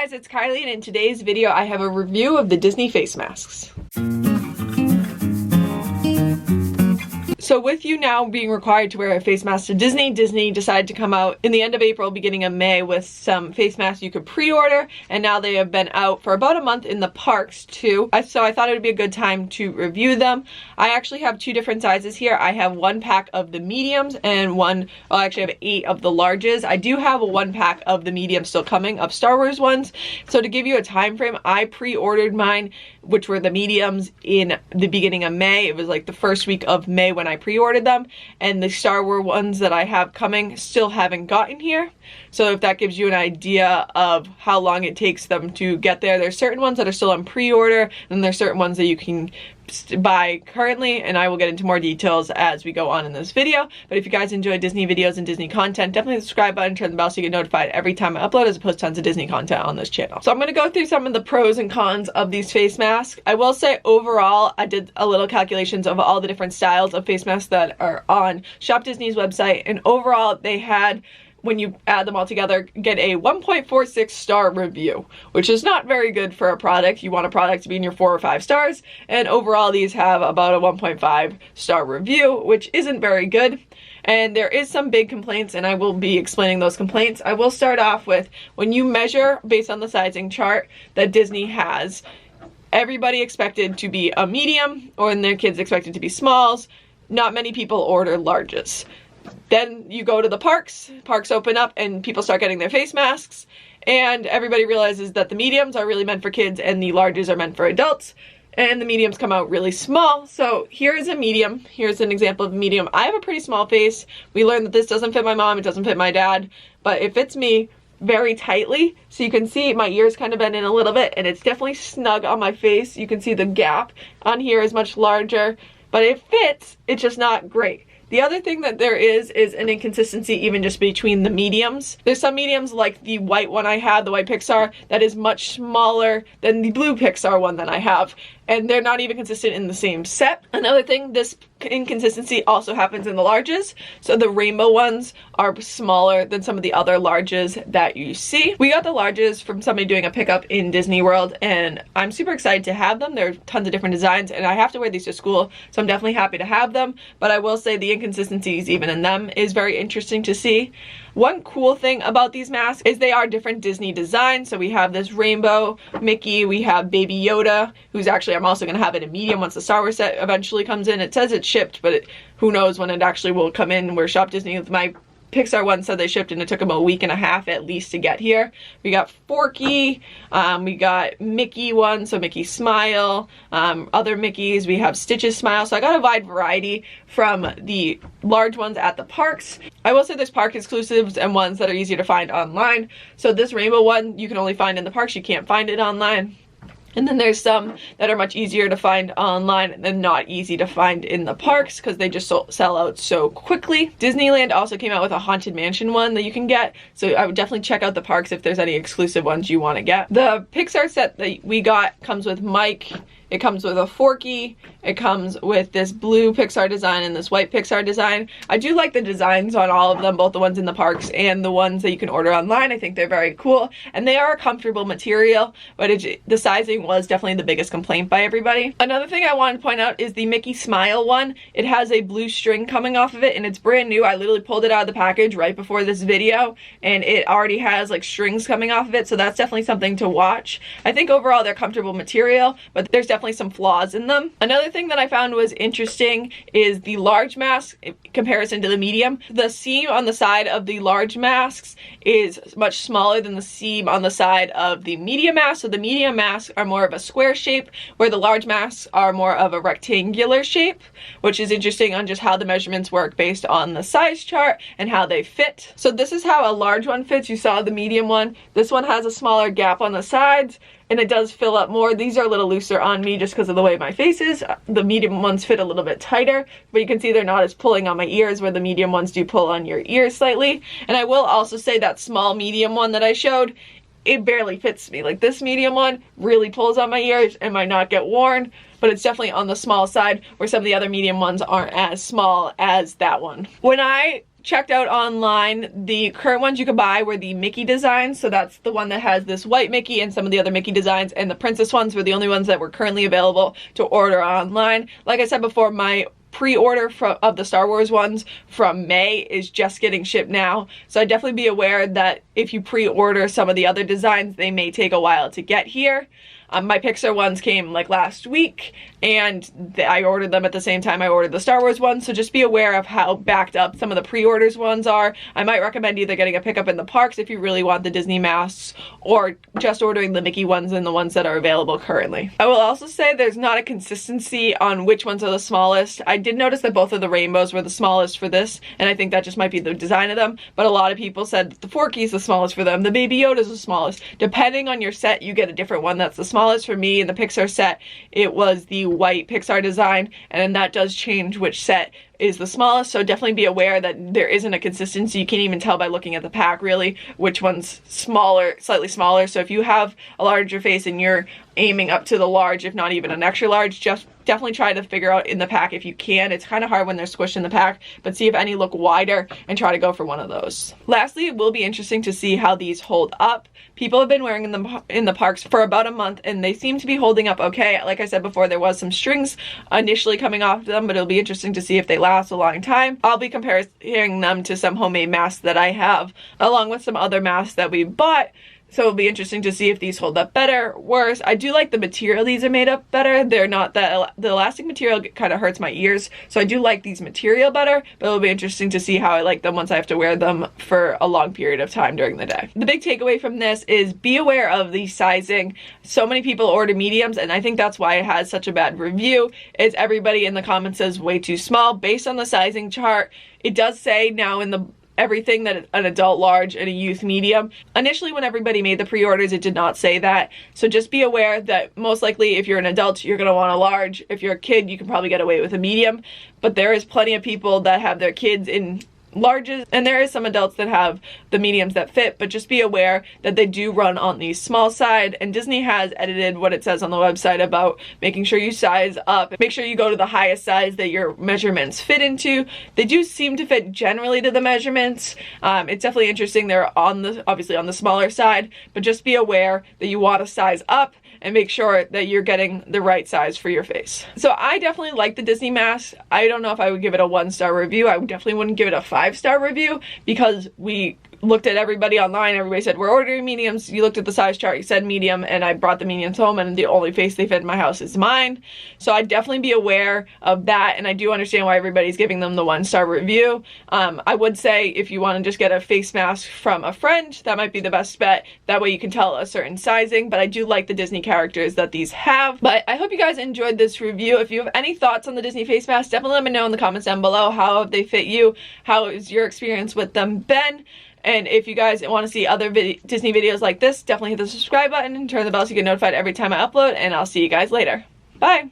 guys, it's Kylie, and in today's video I have a review of the Disney face masks. So with you now being required to wear a face mask to Disney, Disney decided to come out in the end of April, beginning of May with some face masks you could pre-order, and now they have been out for about a month in the parks too. So I thought it would be a good time to review them. I actually have two different sizes here. I have one pack of the mediums and one, well, I actually have 8 of the larges. I do have a 1 pack of the mediums still coming, of Star Wars ones. So to give you a time frame, I pre-ordered mine, which were the mediums, in the beginning of May. It was like the first week of May when I pre-ordered them, and the Star Wars ones that I have coming still haven't gotten here. So if that gives you an idea of how long it takes them to get there, there's certain ones that are still on pre-order, and there's certain ones that you can buy currently, and I will get into more details as we go on in this video. But if you guys enjoy Disney videos and Disney content, definitely hit the subscribe button, turn the bell so you get notified every time I upload, as I post tons of Disney content on this channel. So I'm going to go through some of the pros and cons of these face masks. I will say overall, I did a little calculations of all the different styles of face masks that are on Shop Disney's website, and overall they had, when you add them all together, get a 1.46 star review, which is not very good for a product. You want a product to be in your 4 or 5 stars, and overall these have about a 1.5 star review, which isn't very good. And there is some big complaints, and I will be explaining those complaints. I will start off with, when you measure based on the sizing chart that Disney has, everybody expected to be a medium, or their kids expected to be smalls. Not many people order larges. Then you go to the parks open up and people start getting their face masks, and everybody realizes that the mediums are really meant for kids and the larges are meant for adults, and the mediums come out really small. So here is a medium. Here's an example of a medium. I have a pretty small face. We learned that this doesn't fit my mom, it doesn't fit my dad, but it fits me very tightly. So you can see my ears kind of bend in a little bit, and it's definitely snug on my face. You can see the gap on here is much larger, but it fits. It's just not great. The other thing that there is an inconsistency even just between the mediums. There's some mediums, like the white one I have, the white Pixar, that is much smaller than the blue Pixar one that I have, and they're not even consistent in the same set. Another thing, this inconsistency also happens in the larges. So the rainbow ones are smaller than some of the other larges that you see. We got the larges from somebody doing a pickup in Disney World, and I'm super excited to have them. There are tons of different designs, and I have to wear these to school, so I'm definitely happy to have them. But I will say the inconsistencies even in them is very interesting to see. One cool thing about these masks is they are different Disney designs. So we have this rainbow Mickey, we have Baby Yoda, who's actually, I'm also going to have it in medium once the Star Wars set eventually comes in. It says it's shipped, but who knows when it actually will come in. Where Shop Disney, with my Pixar one, said they shipped and it took them a week and a half at least to get here. We got Forky, we got Mickey one, so Mickey Smile, other Mickeys, we have Stitch's Smile. So I got a wide variety from the large ones at the parks. I will say there's park exclusives and ones that are easier to find online. So this rainbow one you can only find in the parks, you can't find it online. And then there's some that are much easier to find online and not easy to find in the parks because they just sell out so quickly. Disneyland also came out with a Haunted Mansion one that you can get, so I would definitely check out the parks if there's any exclusive ones you want to get. The Pixar set that we got comes with Mike, it comes with a Forky, it comes with this blue Pixar design and this white Pixar design. I do like the designs on all of them, both the ones in the parks and the ones that you can order online. I think they're very cool, and they are a comfortable material, but the sizing was definitely the biggest complaint by everybody. Another thing I wanted to point out is the Mickey Smile one. It has a blue string coming off of it, and it's brand new. I literally pulled it out of the package right before this video, and it already has like strings coming off of it, so that's definitely something to watch. I think overall they're comfortable material, but there's definitely some flaws in them. Another thing that I found was interesting is the large mask in comparison to the medium. The seam on the side of the large masks is much smaller than the seam on the side of the medium mask. So the medium masks are more of a square shape, where the large masks are more of a rectangular shape, which is interesting on just how the measurements work based on the size chart and how they fit. So this is how a large one fits. You saw the medium one. This one has a smaller gap on the sides, and it does fill up more. These are a little looser on me just because of the way my face is. The medium ones fit a little bit tighter, but you can see they're not as pulling on my ears, where the medium ones do pull on your ears slightly. And I will also say that small medium one that I showed, it barely fits me. Like, this medium one really pulls on my ears and might not get worn, but it's definitely on the small side, where some of the other medium ones aren't as small as that one. When I checked out online, the current ones you could buy were the Mickey designs. So that's the one that has this white Mickey and some of the other Mickey designs, and the princess ones were the only ones that were currently available to order online. Like I said before, my pre-order of the Star Wars ones from May is just getting shipped now, so I'd definitely be aware that if you pre-order some of the other designs, they may take a while to get here. My Pixar ones came like last week, and I ordered them at the same time I ordered the Star Wars ones, so just be aware of how backed up some of the pre-orders ones are. I might recommend either getting a pickup in the parks if you really want the Disney masks, or just ordering the Mickey ones and the ones that are available currently. I will also say there's not a consistency on which ones are the smallest. I did notice that both of the rainbows were the smallest for this, and I think that just might be the design of them, but a lot of people said that the Forky is the smallest for them, the Baby Yoda is the smallest. Depending on your set, you get a different one that's the smallest. For me in the Pixar set, it was the white Pixar design, and then that does change which set is the smallest, so definitely be aware that there isn't a consistency. You can't even tell by looking at the pack really which one's smaller, slightly smaller. So if you have a larger face and you're aiming up to the large, if not even an extra large, just definitely try to figure out in the pack if you can. It's kind of hard when they're squished in the pack, but see if any look wider and try to go for one of those. Lastly, it will be interesting to see how these hold up. People have been wearing them in the parks for about a month, and they seem to be holding up okay. Like I said before, there was some strings initially coming off them, but it'll be interesting to see if they last a long time. I'll be comparing them to some homemade masks that I have, along with some other masks that we bought. So it'll be interesting to see if these hold up better, worse. I do like the material these are made up better. They're not the elastic material kind of hurts my ears, so I do like these material better, but it'll be interesting to see how I like them once I have to wear them for a long period of time during the day. The big takeaway from this is be aware of the sizing. So many people order mediums, and I think that's why it has such a bad review. Is everybody in the comments says way too small based on the sizing chart. It does say now in the everything that an adult large and a youth medium. Initially when everybody made the pre-orders, it did not say that, so just be aware that most likely if you're an adult you're going to want a large. If you're a kid, you can probably get away with a medium, but there is plenty of people that have their kids in larges, and there is some adults that have the mediums that fit, but just be aware that they do run on the small side, and Disney has edited what it says on the website about making sure you size up. Make sure you go to the highest size that your measurements fit into. They do seem to fit generally to the measurements. It's definitely interesting. They're obviously on the smaller side, but just be aware that you want to size up and make sure that you're getting the right size for your face. So I definitely like the Disney mask. I don't know if I would give it a 1-star review. I definitely wouldn't give it a 5-star review, because we looked at everybody online, everybody said we're ordering mediums. You looked at the size chart, you said medium, and I brought the mediums home, and the only face they fit in my house is mine. So I'd definitely be aware of that, and I do understand why everybody's giving them the 1-star review. I would say if you want to just get a face mask from a friend, that might be the best bet. That way you can tell a certain sizing, but I do like the Disney characters that these have. But I hope you guys enjoyed this review. If you have any thoughts on the Disney face masks, definitely let me know in the comments down below. How have they fit you? How is your experience with them been? And if you guys want to see other Disney videos like this, definitely hit the subscribe button and turn the bell so you get notified every time I upload, and I'll see you guys later. Bye!